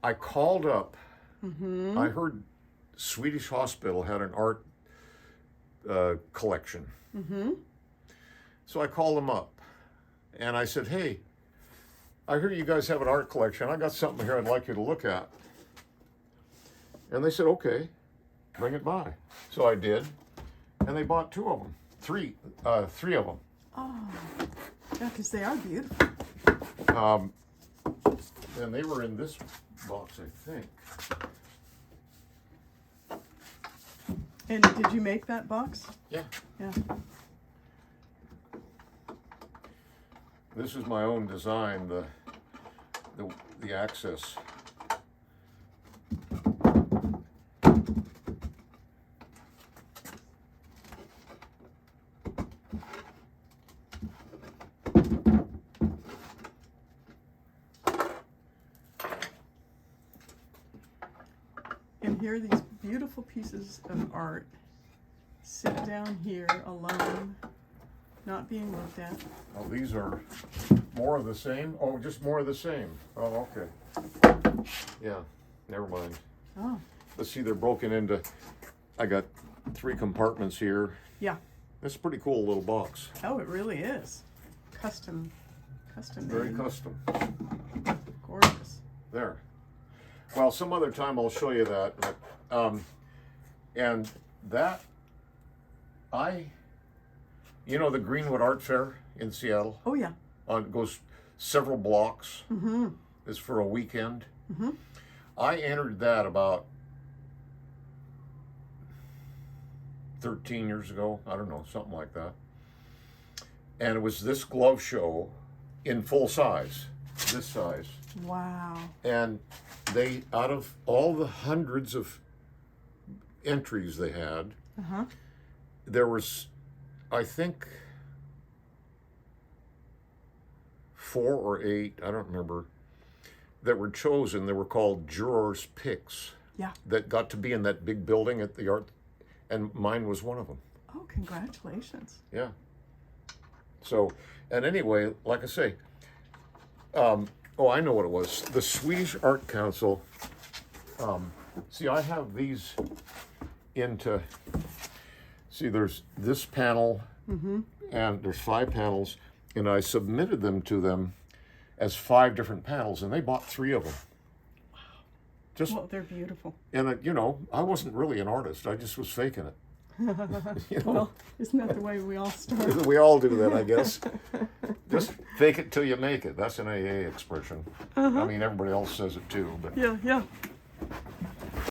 I called up. I heard Swedish Hospital had an art collection. So I called them up and I said, hey, I hear you guys have an art collection. I got something here I'd like you to look at. And they said, okay, bring it by. So I did. And they bought two of them, three of them. Oh, yeah, because they are beautiful. And they were in this box, I think. And did you make that box? Yeah. Yeah. This is my own design, the access. And here are these beautiful pieces of art sit down here alone, not being looked at. Oh, these are more of the same? Oh, just more of the same. Oh, okay. Yeah, never mind. Oh, Let's see, they're broken into, I got 3 compartments here. yeah. That's a pretty cool little box. Oh, it really is. Custom Very made. custom. Gorgeous. There. Well, some other time I'll show you that. And that, you know the Greenwood Art Fair in Seattle? Oh, yeah. It goes several blocks. Mm-hmm. It's for a weekend. Mm-hmm. I entered that about 13 years ago. I don't know, something like that. And it was this glove show in full size, this size. Wow. And they, out of all the hundreds of entries they had, Uh-huh. there was, I think, 4 or 8, I don't remember, that were chosen. They were called jurors' picks. Yeah. That got to be in that big building at the art, and mine was one of them. Oh, congratulations. Yeah. So, and anyway, like I say, oh, I know what it was. The Swedish Art Council, see, I have these see, there's this panel, and there's 5 panels, and I submitted them to them as 5 different panels, and they bought 3 of them. Wow. Just, Well, they're beautiful. and you know, I wasn't really an artist. I just was faking it. You know? Well, isn't that the way we all start? We all do that, I guess. Just fake it till you make it. That's an AA expression. I mean, everybody else says it too, but Yeah, yeah.